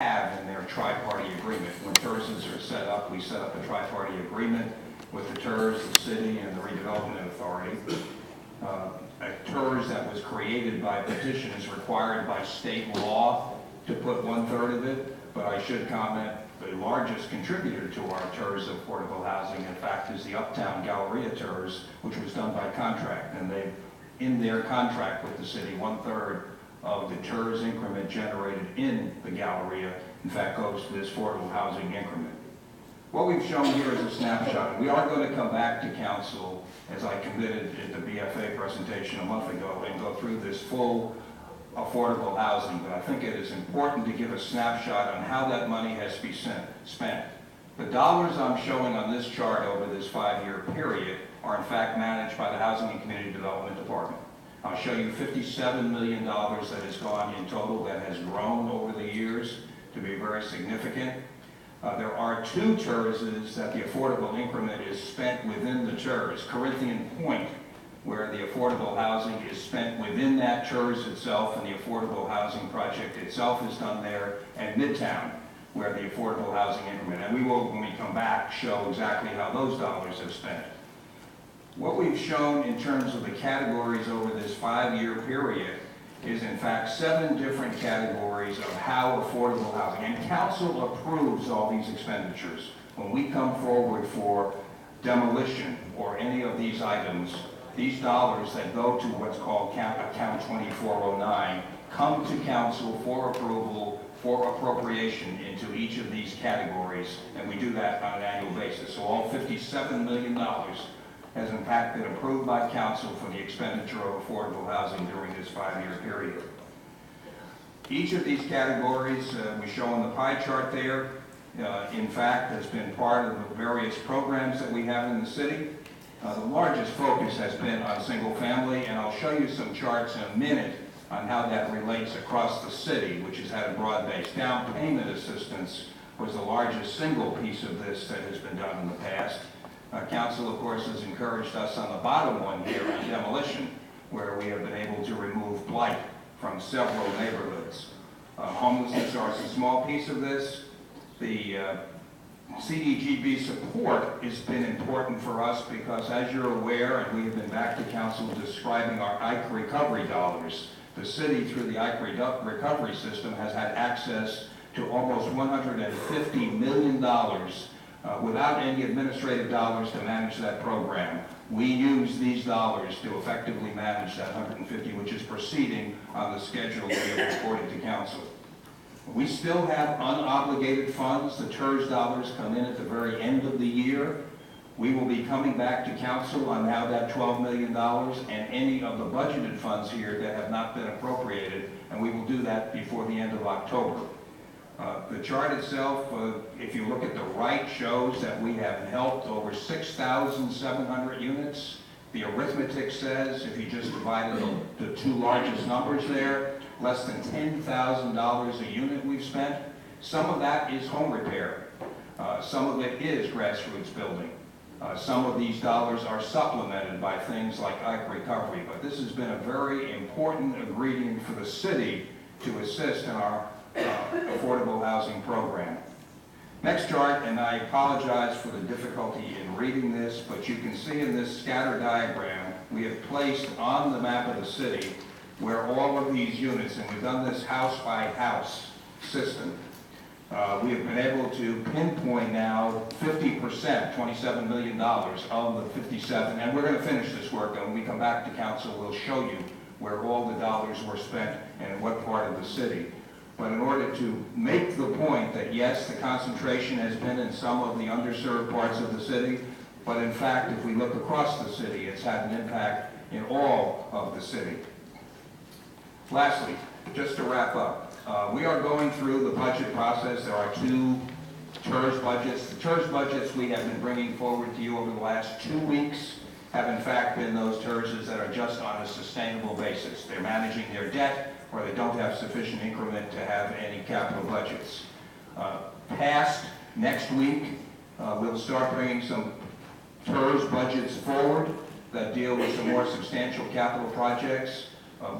have in their tri-party agreement. When TIRZs are set up, we set up a tri-party agreement with the TIRZ, the city, and the redevelopment authority. A TIRZ that was created by petition is required by state law to put 1/3 of it, but I should comment the largest contributor to our TIRZ affordable housing, in fact, is the Uptown Galleria TIRZ, which was done by contract, and they, in their contract with the city, 1/3 of the TIRZ increment generated in the Galleria, in fact, goes to this affordable housing increment. What we've shown here is a snapshot. We are going to come back to council, as I committed at the BFA presentation a month ago, and go through this full affordable housing, but I think it is important to give a snapshot on how that money has to be spent. The dollars I'm showing on this chart over this 5-year period are in fact managed by the Housing and Community Development Department. I'll show you $57 million that has gone in total, that has grown over the years to be very significant. There are 2 TIRZs that the affordable increment is spent within the TIRZ. Corinthian Point, where the affordable housing is spent within that TIRZ itself, and the affordable housing project itself is done there, and Midtown, where the affordable housing increment. And we will, when we come back, show exactly how those dollars have spent. What we've shown in terms of the categories over this 5-year period is in fact 7 different categories of how affordable housing, and council approves all these expenditures. When we come forward for demolition or any of these items, these dollars that go to what's called account 2409 come to council for approval, for appropriation into each of these categories, and we do that on an annual basis. So all $57 million has in fact been approved by council for the expenditure of affordable housing during this 5-year period. Each of these categories we show on the pie chart there, in fact, has been part of the various programs that we have in the city. The largest focus has been on single family, and I'll show you some charts in a minute on how that relates across the city, which has had a broad base. Down payment assistance was the largest single piece of this that has been done in the past. Council, of course, has encouraged us on the bottom one here on demolition, where we have been able to remove blight from several neighborhoods. Homelessness is a small piece of this. The CDGB support has been important for us because, as you're aware, and we have been back to council describing our Ike recovery dollars, the city, through the Ike recovery system, has had access to almost $150 million without any administrative dollars to manage that program. We use these dollars to effectively manage that 150, which is proceeding on the schedule we have reported to council. We still have unobligated funds. The TIRZ dollars come in at the very end of the year. We will be coming back to council on how that $12 million and any of the budgeted funds here that have not been appropriated, and we will do that before the end of October. The chart itself, if you look at the right, shows that we have helped over 6,700 units. The arithmetic says, if you just divided the 2 largest numbers there, less than $10,000 a unit we've spent. Some of that is home repair. Some of it is grassroots building. Some of these dollars are supplemented by things like Ike recovery, but this has been a very important ingredient for the city to assist in our affordable housing program. Next chart, and I apologize for the difficulty in reading this, but you can see in this scatter diagram, we have placed on the map of the city where all of these units, and we've done this house by house system, we have been able to pinpoint now 50%, $27 million of the 57, and we're going to finish this work, and when we come back to council, we'll show you where all the dollars were spent and in what part of the city. But in order to make the point that yes, the concentration has been in some of the underserved parts of the city, but in fact, if we look across the city, it's had an impact in all of the city. Lastly, just to wrap up, we are going through the budget process. There are 2 TIRZ budgets. The TIRZ budgets we have been bringing forward to you over the last 2 weeks have in fact been those TIRZs that are just on a sustainable basis. They're managing their debt, or they don't have sufficient increment to have any capital budgets. Past next week, we'll start bringing some TIRZ budgets forward that deal with some more substantial capital projects.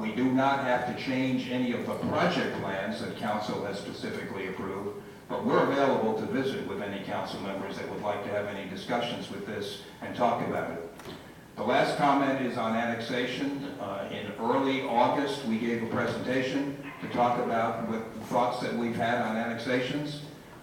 We do not have to change any of the project plans that council has specifically approved, but we're available to visit with any council members that would like to have any discussions with this and talk about it. The last comment is on annexation. In early August, we gave a presentation to talk about what thoughts that we've had on annexations.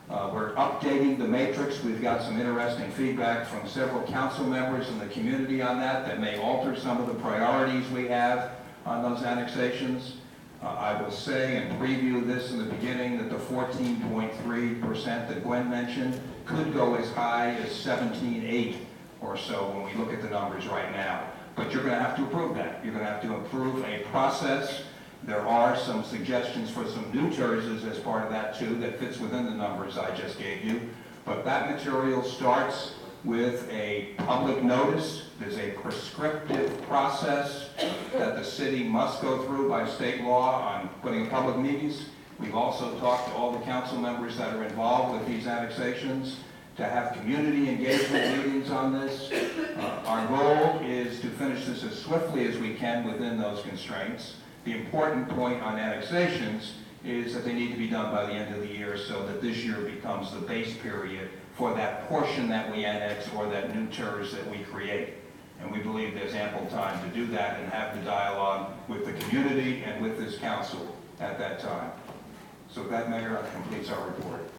We're updating the matrix. We've got some interesting feedback from several council members in the community on that may alter some of the priorities we have on those annexations. I will say and preview this in the beginning that the 14.3% that Gwen mentioned could go as high as 17.8 or so when we look at the numbers right now. But you're going to have to approve that. You're going to have to approve a process. There are some suggestions for some new TIRZs as part of that too that fits within the numbers I just gave you. But that material starts with a public notice. There's a prescriptive process that the city must go through by state law on putting public meetings. We've also talked to all the council members that are involved with these annexations to have community engagement meetings on this. Our goal is to finish this as swiftly as we can within those constraints. The important point on annexations is that they need to be done by the end of the year so that this year becomes the base period for that portion that we annex or that new TIRZ that we create. And we believe there's ample time to do that and have the dialogue with the community and with this council at that time. So that, Mayor, completes our report.